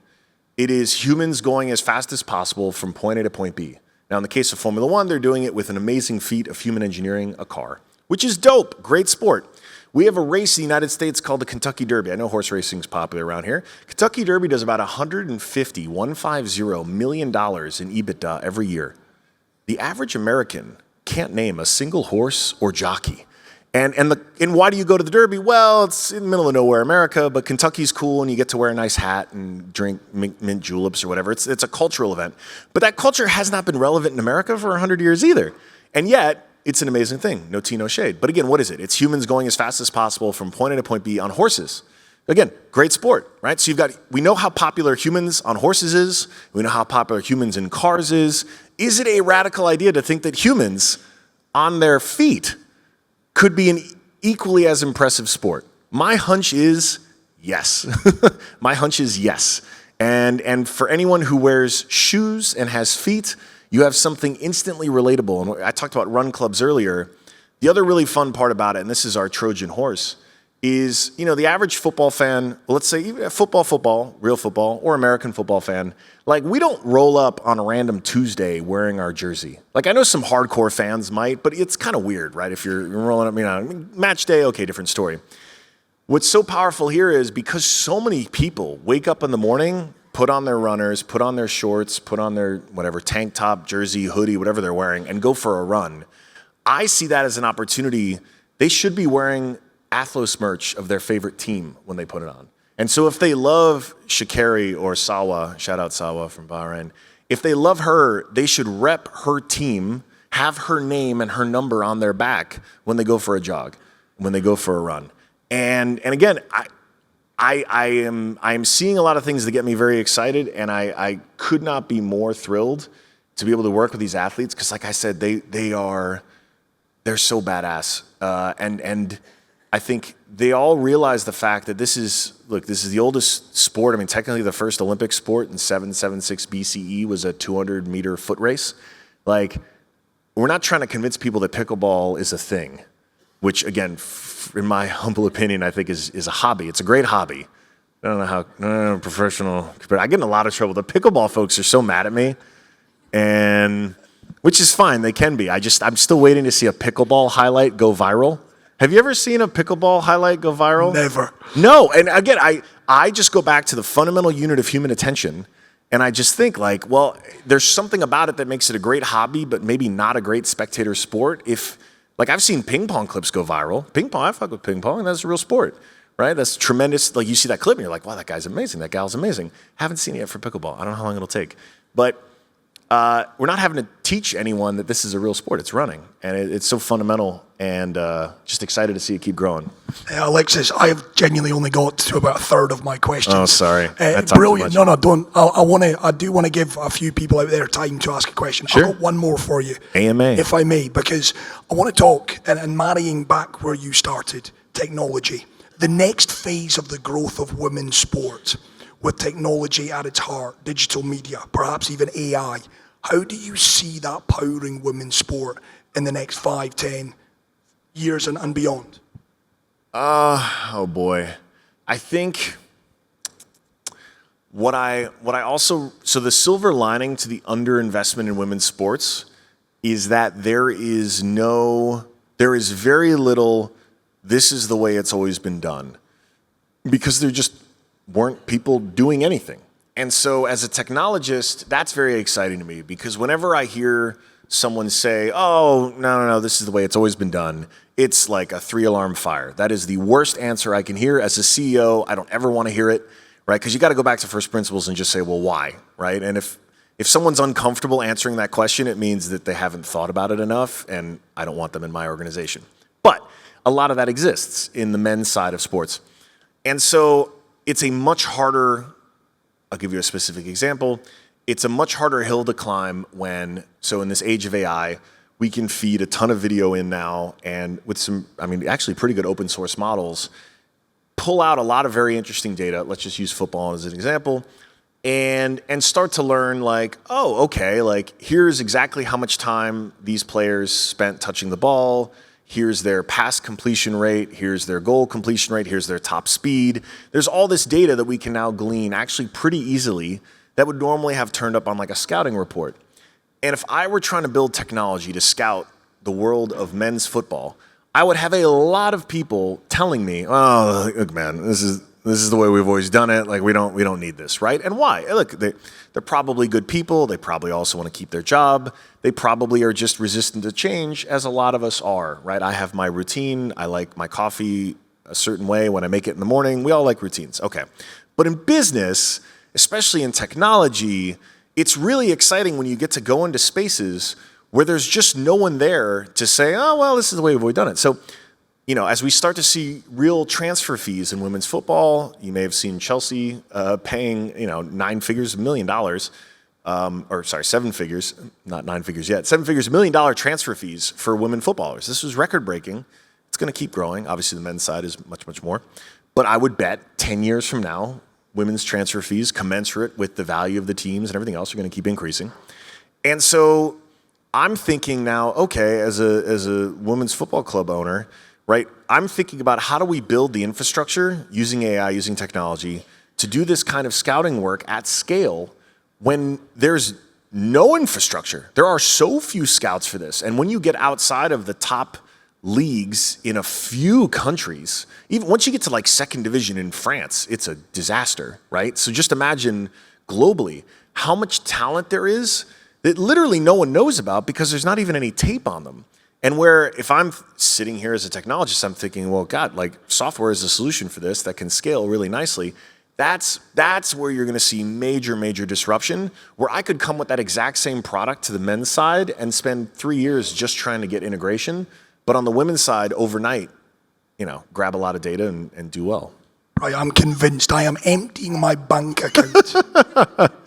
[SPEAKER 2] it is humans going as fast as possible from point A to point B. Now, in the case of Formula One, they're doing it with an amazing feat of human engineering a car, which is dope, great sport. We have a race in the United States called the Kentucky Derby. I know horse racing is popular around here. Kentucky Derby does about $150 million in EBITDA every year. The average American can't name a single horse or jockey. And why do you go to the Derby? Well, it's in the middle of nowhere, America, but Kentucky's cool and you get to wear a nice hat and drink mint juleps or whatever. It's a cultural event. But that culture has not been relevant in America for 100 years either. And yet, it's an amazing thing. No tea, no shade. But again, what is it? It's humans going as fast as possible from point A to point B on horses. Again, great sport, right? So we know how popular humans on horses is. We know how popular humans in cars is. Is it a radical idea to think that humans on their feet could be an equally as impressive sport? My hunch is yes. My hunch is yes. And for anyone who wears shoes and has feet, you have something instantly relatable. And I talked about run clubs earlier. The other really fun part about it, and this is our Trojan horse, is, the average football fan, well, let's say even football, real football, or American football fan, like, we don't roll up on a random Tuesday wearing our jersey. Like, I know some hardcore fans might, but it's kind of weird, right? If you're rolling up, match day, okay, different story. What's so powerful here is because so many people wake up in the morning, put on their runners, put on their shorts, put on their whatever, tank top, jersey, hoodie, whatever they're wearing, and go for a run. I see that as an opportunity. They should be wearing Athlos merch of their favorite team when they put it on. And so if they love Sha'Carri or Sawa, shout out Sawa from Bahrain, if they love her, they should rep her team, have her name and her number on their back when they go for a jog, when they go for a run. And again, I am seeing a lot of things that get me very excited, and I could not be more thrilled to be able to work with these athletes because, like I said, they're so badass. And I think they all realize the fact that this is the oldest sport. I mean, technically the first Olympic sport in 776 BCE was a 200-meter foot race. Like, we're not trying to convince people that pickleball is a thing, which, again, in my humble opinion, I think is a hobby. It's a great hobby. I don't know how professional, but I get in a lot of trouble. The pickleball folks are so mad at me, and which is fine. They can be. I'm still waiting to see a pickleball highlight go viral. Have you ever seen a pickleball highlight go viral?
[SPEAKER 1] Never.
[SPEAKER 2] No. And again, I just go back to the fundamental unit of human attention, and I just think, like, well, there's something about it that makes it a great hobby, but maybe not a great spectator sport. Like, I've seen ping pong clips go viral. Ping pong, I fuck with ping pong, and that's a real sport, right? That's tremendous. Like, you see that clip, and you're like, wow, that guy's amazing. That gal's amazing. Haven't seen it yet for pickleball. I don't know how long it'll take. But we're not having to teach anyone that this is a real sport. It's running, and it's so fundamental, and just excited to see it keep growing.
[SPEAKER 1] Alexis, I have genuinely only got to about a third of my questions.
[SPEAKER 2] Oh, sorry.
[SPEAKER 1] Brilliant. No, don't. I do want to give a few people out there time to ask a question.
[SPEAKER 2] Sure.
[SPEAKER 1] I've got one more for you.
[SPEAKER 2] AMA.
[SPEAKER 1] If I may, because I want to talk, and marrying back where you started, technology. The next phase of the growth of women's sport, with technology at its heart, digital media, perhaps even AI. How do you see that powering women's sport in the next 5, 10 years and beyond?
[SPEAKER 2] Oh boy. I think what I also, so the silver lining to the underinvestment in women's sports is that there is very little, this is the way it's always been done, because there just weren't people doing anything. And so as a technologist, that's very exciting to me, because whenever I hear someone say, oh, no, this is the way it's always been done, it's like a 3-alarm fire. That is the worst answer I can hear. As a CEO, I don't ever want to hear it, right? Because you got to go back to first principles and just say, well, why, right? And if someone's uncomfortable answering that question, it means that they haven't thought about it enough, and I don't want them in my organization. But a lot of that exists in the men's side of sports. And so it's a much harder I'll give you a specific example. It's a much harder hill to climb so in this age of AI, we can feed a ton of video in now, and with some, actually pretty good open source models, pull out a lot of very interesting data. Let's just use football as an example, and start to learn like, oh, okay, like here's exactly how much time these players spent touching the ball. Here's their pass completion rate. Here's their goal completion rate. Here's their top speed. There's all this data that we can now glean actually pretty easily that would normally have turned up on like a scouting report. And if I were trying to build technology to scout the world of men's football, I would have a lot of people telling me, "Oh, look, man, this is the way we've always done it. Like we don't need this, right?" And why? Look, they're probably good people. They probably also want to keep their job. They probably are just resistant to change, as a lot of us are, right? I have my routine. I like my coffee a certain way when I make it in the morning. We all like routines, okay? But in business, especially in technology, it's really exciting when you get to go into spaces where there's just no one there to say, oh, well, this is the way we've always done it. So, as we start to see real transfer fees in women's football, you may have seen Chelsea paying, 9 figures, $1 million, or sorry, 7 figures, not 9 figures yet, 7 figures, $1 million transfer fees for women footballers. This was record breaking. It's going to keep growing. Obviously, the men's side is much, much more. But I would bet 10 years from now, women's transfer fees commensurate with the value of the teams and everything else are going to keep increasing. And so I'm thinking now, okay, as a women's football club owner, right, I'm thinking about how do we build the infrastructure using AI, using technology to do this kind of scouting work at scale when there's no infrastructure. There are so few scouts for this. And when you get outside of the top leagues in a few countries, even once you get to like second division in France, it's a disaster, right? So just imagine globally how much talent there is that literally no one knows about because there's not even any tape on them. And where if I'm sitting here as a technologist, I'm thinking, well, God, like software is a solution for this that can scale really nicely. That's where you're going to see major, major disruption, where I could come with that exact same product to the men's side and spend 3 years just trying to get integration. But on the women's side, overnight, grab a lot of data and do well.
[SPEAKER 1] Right, I'm convinced. I am emptying my bank account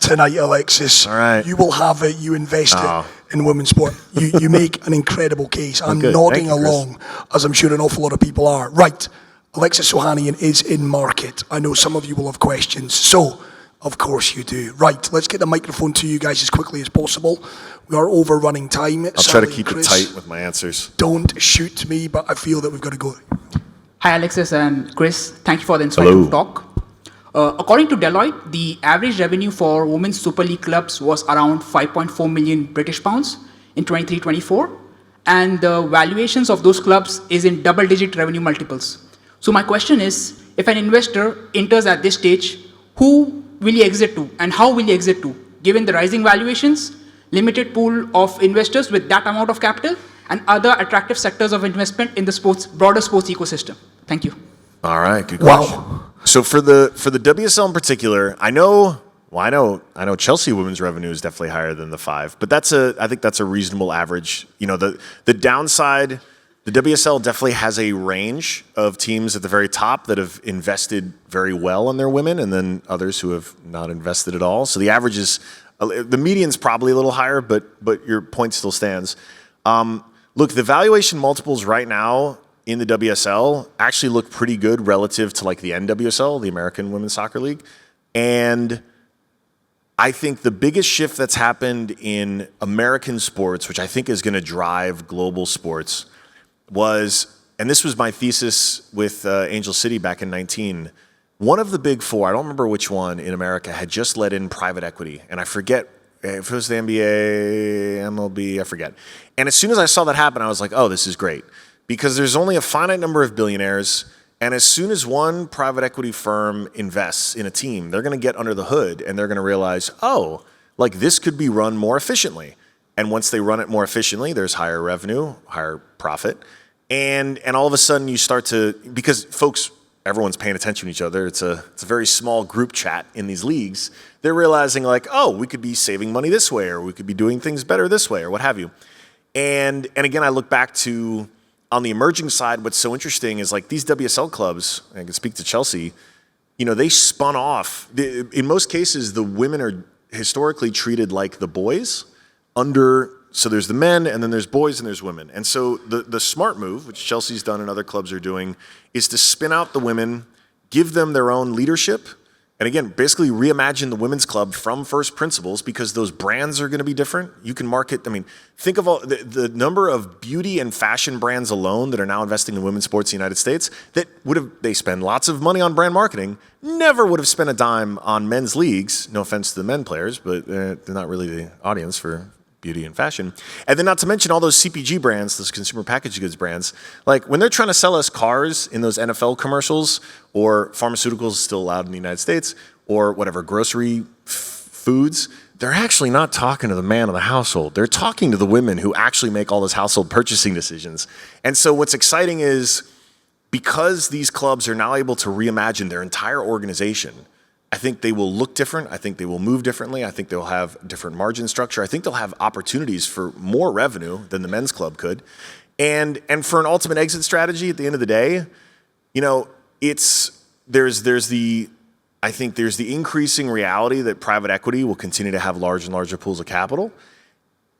[SPEAKER 1] tonight, Alexis.
[SPEAKER 2] All right.
[SPEAKER 1] You will have it. You invest it in women's sport. You make an incredible case. I'm
[SPEAKER 2] good.
[SPEAKER 1] nodding
[SPEAKER 2] Thank you, Chris.
[SPEAKER 1] along, as I'm sure an awful lot of people are. Right, Alexis Ohanian is in market. I know some of you will have questions. So, of course you do. Right, let's get the microphone to you guys as quickly as possible. We are overrunning time.
[SPEAKER 2] I'll try to keep it tight with my answers.
[SPEAKER 1] Don't shoot me, but I feel that we've got to go.
[SPEAKER 3] Hi, Alexis and Chris. Thank you for the insightful talk. According to Deloitte, the average revenue for women's Super League clubs was around 5.4 million British pounds in 23-24, and the valuations of those clubs is in double-digit revenue multiples. So my question is, if an investor enters at this stage, who will he exit to, and how will he exit to, given the rising valuations, limited pool of investors with that amount of capital, and other attractive sectors of investment in the broader sports ecosystem? Thank you.
[SPEAKER 2] All right, good question. Wow. So for the WSL in particular, I know Chelsea women's revenue is definitely higher than the 5, but I think that's a reasonable average. The downside, the WSL definitely has a range of teams at the very top that have invested very well in their women, and then others who have not invested at all. So the average is, the median's probably a little higher, but your point still stands. Look, the valuation multiples right now in the WSL actually look pretty good relative to like the NWSL, the American Women's Soccer League. And I think the biggest shift that's happened in American sports, which I think is going to drive global sports, was, and this was my thesis with Angel City back in 19, one of the big 4, I don't remember which one in America, had just let in private equity. And I forget if it was the NBA, MLB, I forget. And as soon as I saw that happen, I was like, oh, this is great. Because there's only a finite number of billionaires, and as soon as one private equity firm invests in a team, they're going to get under the hood, and they're going to realize, oh, like this could be run more efficiently. And once they run it more efficiently, there's higher revenue, higher profit. And all of a sudden you start to, because folks, everyone's paying attention to each other. It's a very small group chat in these leagues. They're realizing like, oh, we could be saving money this way, or we could be doing things better this way, or what have you. And again, I look back to, on the emerging side, what's so interesting is like these WSL clubs, I can speak to Chelsea, they spun off. In most cases, the women are historically treated like the boys so there's the men, and then there's boys, and there's women. And so the smart move, which Chelsea's done and other clubs are doing, is to spin out the women, give them their own leadership, and again, basically reimagine the women's club from first principles, because those brands are going to be different. You can market, think of all the number of beauty and fashion brands alone that are now investing in women's sports in the United States that they spend lots of money on brand marketing, never would have spent a dime on men's leagues. No offense to the men players, but they're not really the audience for beauty and fashion. And then not to mention all those CPG brands, those consumer packaged goods brands. Like when they're trying to sell us cars in those NFL commercials, or pharmaceuticals still allowed in the United States, or whatever, grocery foods, they're actually not talking to the man of the household. They're talking to the women who actually make all those household purchasing decisions. And so what's exciting is, because these clubs are now able to reimagine their entire organization, I think they will look different. I think they will move differently. I think they'll have different margin structure. I think they'll have opportunities for more revenue than the men's club could. And for an ultimate exit strategy, at the end of the day, I think there's the increasing reality that private equity will continue to have larger and larger pools of capital.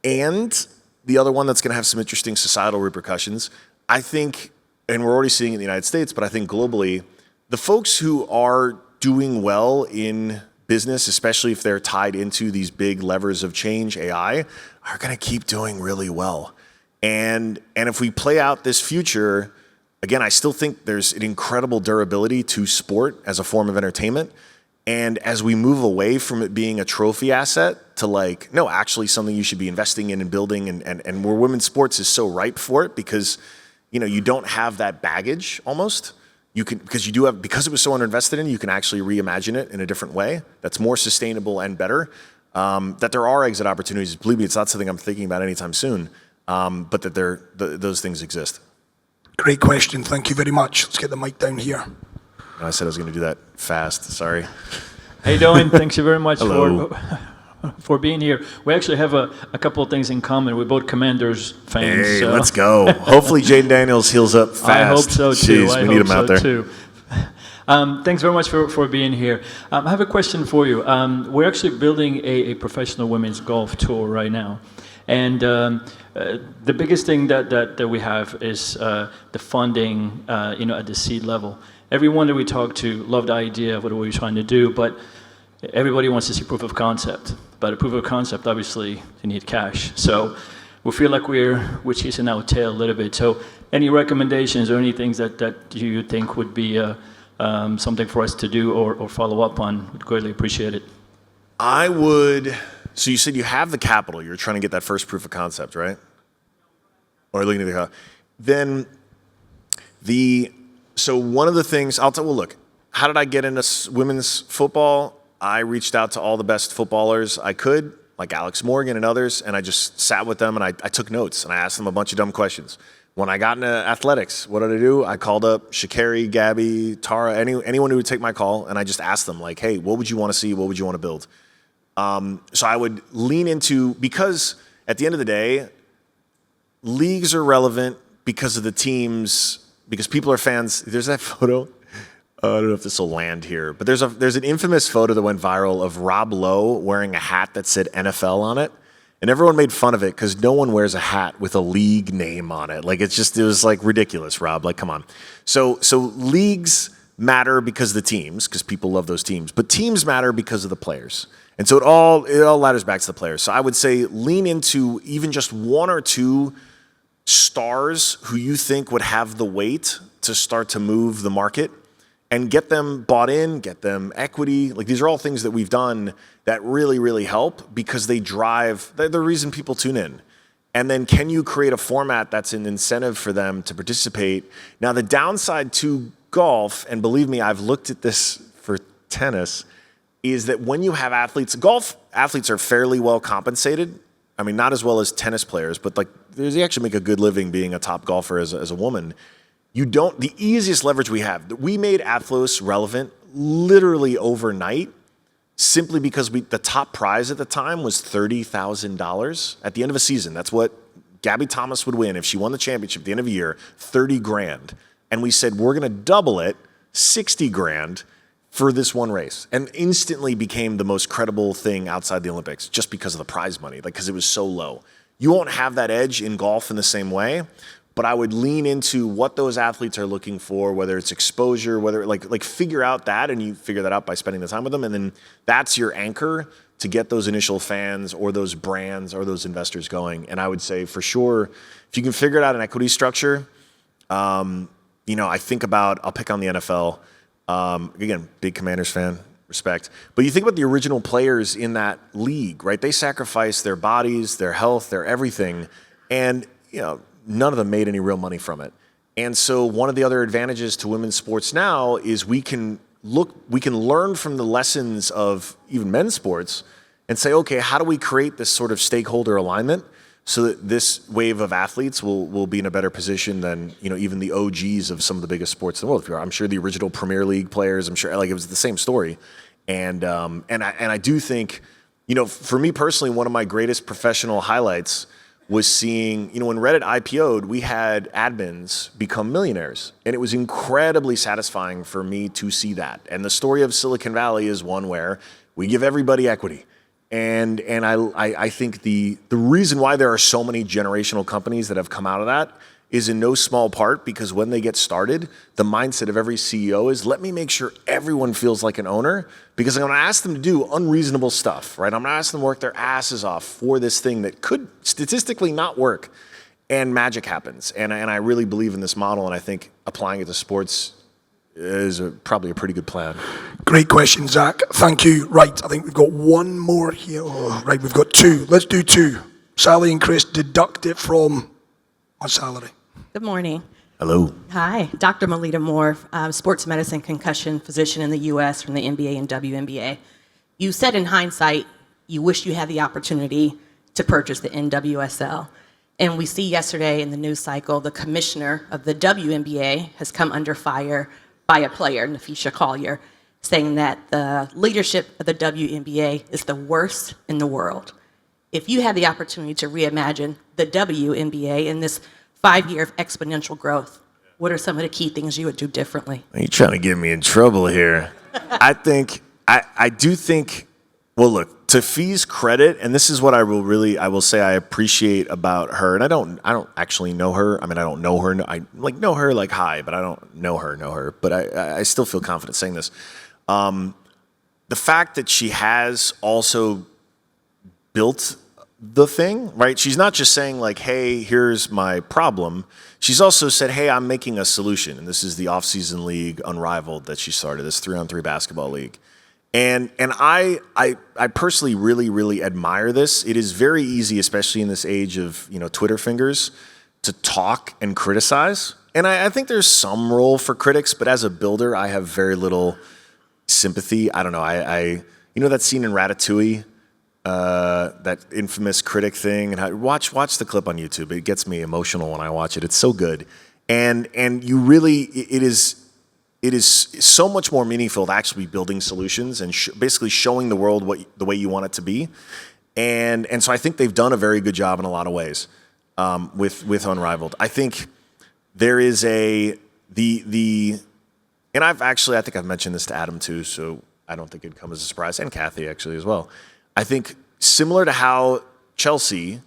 [SPEAKER 2] And the other one that's going to have some interesting societal repercussions, I think, and we're already seeing it in the United States, but I think globally, the folks who are doing well in business, especially if they're tied into these big levers of change, AI, are going to keep doing really well. And if we play out this future, again, I still think there's an incredible durability to sport as a form of entertainment. And as we move away from it being a trophy asset to actually something you should be investing in and building, and where women's sports is so ripe for it, because you don't have that baggage almost. Because it was so underinvested in, you can actually reimagine it in a different way that's more sustainable and better. That there are exit opportunities. Believe me, it's not something I'm thinking about anytime soon, but that those things exist.
[SPEAKER 1] Great question. Thank you very much. Let's get the mic down here.
[SPEAKER 2] I said I was going to do that fast. Sorry.
[SPEAKER 4] How you doing? Thanks you very much
[SPEAKER 2] Hello.
[SPEAKER 4] for being here. We actually have a couple of things in common. We're both Commanders fans.
[SPEAKER 2] Hey, let's go. Hopefully Jaden Daniels heals up fast.
[SPEAKER 4] I hope so too.
[SPEAKER 2] Jeez, we need him out there.
[SPEAKER 4] Too. Thanks very much for being here. I have a question for you. We're actually building a professional women's golf tour right now. And the biggest thing that we have is the funding, at the seed level. Everyone that we talk to loved the idea of what we're trying to do, but everybody wants to see proof of concept. But a proof of concept, obviously, you need cash. So we feel like we're chasing our tail a little bit. So any recommendations or any things that you think would be something for us to do or follow up on, would greatly appreciate it.
[SPEAKER 2] So you said you have the capital. You're trying to get that first proof of concept, right? Or looking at so one of the things, look, how did I get into women's football? I reached out to all the best footballers I could, like Alex Morgan and others, and I just sat with them and I took notes and I asked them a bunch of dumb questions. When I got into athletics, what did I do? I called up Sha'Carri, Gabby, Tara, anyone who would take my call, and I just asked them, hey, what would you want to see? What would you want to build? So I would lean into, because at the end of the day, leagues are relevant because of the teams, because people are fans. There's that photo. I don't know if this will land here, but there's an infamous photo that went viral of Rob Lowe wearing a hat that said NFL on it. And everyone made fun of it because no one wears a hat with a league name on it. It was ridiculous, Rob. Come on. So leagues matter because of the teams, because people love those teams. But teams matter because of the players. And so it all ladders back to the players. So I would say lean into even just one or two stars who you think would have the weight to start to move the market and get them bought in, get them equity. These are all things that we've done that really, really help because they're the reason people tune in. And then can you create a format that's an incentive for them to participate? Now, the downside to golf, and believe me, I've looked at this for tennis, is that when you have golf athletes are fairly well compensated. I mean, not as well as tennis players, but they actually make a good living being a top golfer as a woman. The easiest leverage we have, we made Athlos relevant literally overnight simply because the top prize at the time was $30,000 at the end of a season. That's what Gabby Thomas would win if she won the championship at the end of a year, $30,000. And we said, we're going to double it, $60,000, for this one race and instantly became the most credible thing outside the Olympics just because of the prize money, like because it was so low. You won't have that edge in golf in the same way, but I would lean into what those athletes are looking for, whether it's exposure, whether like figure out that, and you figure that out by spending the time with them, and then that's your anchor to get those initial fans or those brands or those investors going. And I would say for sure, if you can figure out an equity structure, I think about, I'll pick on the NFL. Again, big Commanders fan, respect. But you think about the original players in that league, right? They sacrificed their bodies, their health, their everything, and none of them made any real money from it. And so one of the other advantages to women's sports now is we can learn from the lessons of even men's sports and say, okay, how do we create this sort of stakeholder alignment so that this wave of athletes will be in a better position than even the OGs of some of the biggest sports in the world. I'm sure the original Premier League players, I'm sure it was the same story. And I do think, for me personally, one of my greatest professional highlights was seeing, when Reddit IPO'd, we had admins become millionaires. And it was incredibly satisfying for me to see that. And the story of Silicon Valley is one where we give everybody equity. And I think the reason why there are so many generational companies that have come out of that is in no small part because when they get started, the mindset of every CEO is, let me make sure everyone feels like an owner because I'm going to ask them to do unreasonable stuff, right? I'm going to ask them to work their asses off for this thing that could statistically not work, and magic happens. And I really believe in this model, and I think applying it to sports is probably a pretty good plan.
[SPEAKER 1] Great question, Zach. Thank you. Right, I think we've got one more here. Oh, right, we've got two. Let's do two. Sally and Chris, deduct it from my salary.
[SPEAKER 5] Good morning.
[SPEAKER 2] Hello.
[SPEAKER 5] Hi, Dr. Melita Moore, sports medicine concussion physician in the U.S. from the NBA and WNBA. You said in hindsight you wish you had the opportunity to purchase the NWSL. And we see yesterday in the news cycle, the commissioner of the WNBA has come under fire by a player, Nafisha Collier, saying that the leadership of the WNBA is the worst in the world. If you had the opportunity to reimagine the WNBA in this 5 year of exponential growth, what are some of the key things you would do differently?
[SPEAKER 2] Are you trying to get me in trouble here? I do think, well, look, to Fee's credit, and this is what I will say I appreciate about her, and I don't actually know her. I mean, I don't know her. I know her like hi, but I don't know her. But I still feel confident saying this. The fact that she has also built the thing, right? She's not just saying like, hey, here's my problem. She's also said, hey, I'm making a solution. And this is the off-season league Unrivaled that she started, this 3-on-3 basketball league. And I personally really admire this. It is very easy, especially in this age of Twitter fingers, to talk and criticize. And I think there's some role for critics, but as a builder, I have very little sympathy. I don't know. I that scene in Ratatouille, that infamous critic thing, and watch the clip on YouTube. It gets me emotional when I watch it. It's so good, and you really it is so much more meaningful to actually be building solutions and basically showing the world the way you want it to be. And so I think they've done a very good job in a lot of ways with Unrivaled. I think there is and I think I've mentioned this to Adam too, so I don't think it'd come as a surprise, and Kathy actually as well. I think similar to how Chelsea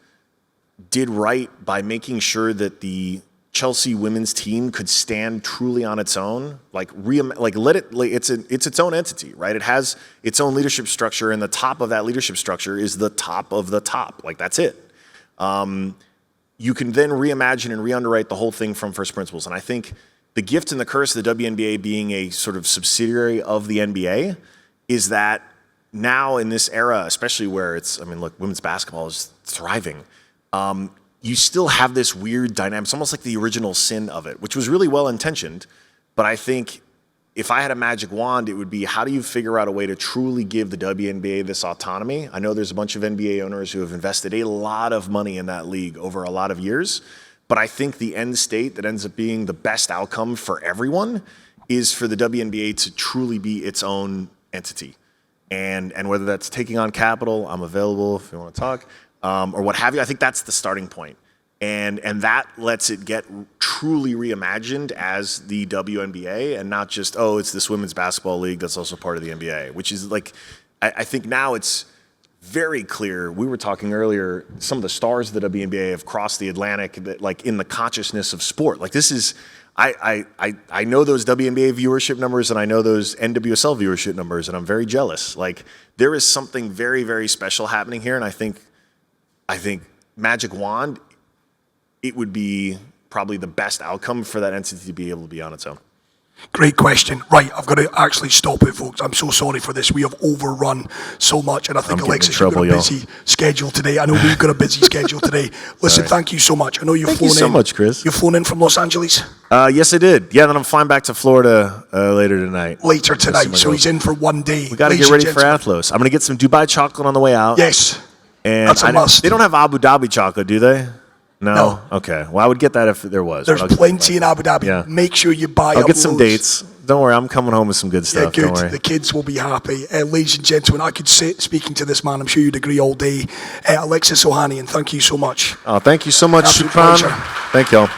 [SPEAKER 2] did right by making sure that the Chelsea women's team could stand truly on its own, it's its own entity, right? It has its own leadership structure, and the top of that leadership structure is the top of the top. Like, that's it. You can then reimagine and re-underwrite the whole thing from first principles. And I think the gift and the curse of the WNBA being a sort of subsidiary of the NBA is that now in this era, especially where women's basketball is thriving, you still have this weird dynamic. It's almost like the original sin of it, which was really well-intentioned. But I think if I had a magic wand, it would be, how do you figure out a way to truly give the WNBA this autonomy? I know there's a bunch of NBA owners who have invested a lot of money in that league over a lot of years. But I think the end state that ends up being the best outcome for everyone is for the WNBA to truly be its own entity. And whether that's taking on capital, I'm available if you want to talk, or what have you. I think that's the starting point. And that lets it get truly reimagined as the WNBA and not just, oh, it's this women's basketball league that's also part of the NBA, which is like, I think now it's very clear. We were talking earlier, some of the stars of the WNBA have crossed the Atlantic, like in the consciousness of sport. Like this is, I know those WNBA viewership numbers and I know those NWSL viewership numbers, and I'm very jealous. Like there is something very, very special happening here, and I think Magic Wand, it would be probably the best outcome for that entity to be able to be on its own.
[SPEAKER 1] Great question. Right, I've got to actually stop it, folks. I'm so sorry for this. We have overrun so much, and I think, Alexis, you've got a busy schedule today. I know we've got a busy schedule today. Listen, thank you so much. I know you've flown in.
[SPEAKER 2] Thank you so much, Chris.
[SPEAKER 1] You've flown in from Los Angeles?
[SPEAKER 2] Yes, I did. Yeah, then I'm flying back to Florida later tonight.
[SPEAKER 1] Later tonight, so he's in for one day.
[SPEAKER 2] We got to get ready for Athlos. I'm going to get some Dubai chocolate on the way out.
[SPEAKER 1] Yes,
[SPEAKER 2] and
[SPEAKER 1] that's a must.
[SPEAKER 2] They don't have Abu Dhabi chocolate, do they? No? Okay. Well, I would get that if there was.
[SPEAKER 1] There's plenty in Abu Dhabi.
[SPEAKER 2] Yeah.
[SPEAKER 1] Make sure you buy
[SPEAKER 2] I'll get some dates. Don't worry, I'm coming home with some good stuff.
[SPEAKER 1] Yeah, good.
[SPEAKER 2] Don't worry.
[SPEAKER 1] The kids will be happy. Ladies and gentlemen, I could sit speaking to this man, I'm sure you'd agree, all day. Alexis Ohanian, thank you so much.
[SPEAKER 2] Oh, thank you so much,
[SPEAKER 1] Absolute
[SPEAKER 2] Shukran.
[SPEAKER 1] pleasure.
[SPEAKER 2] Thank y'all.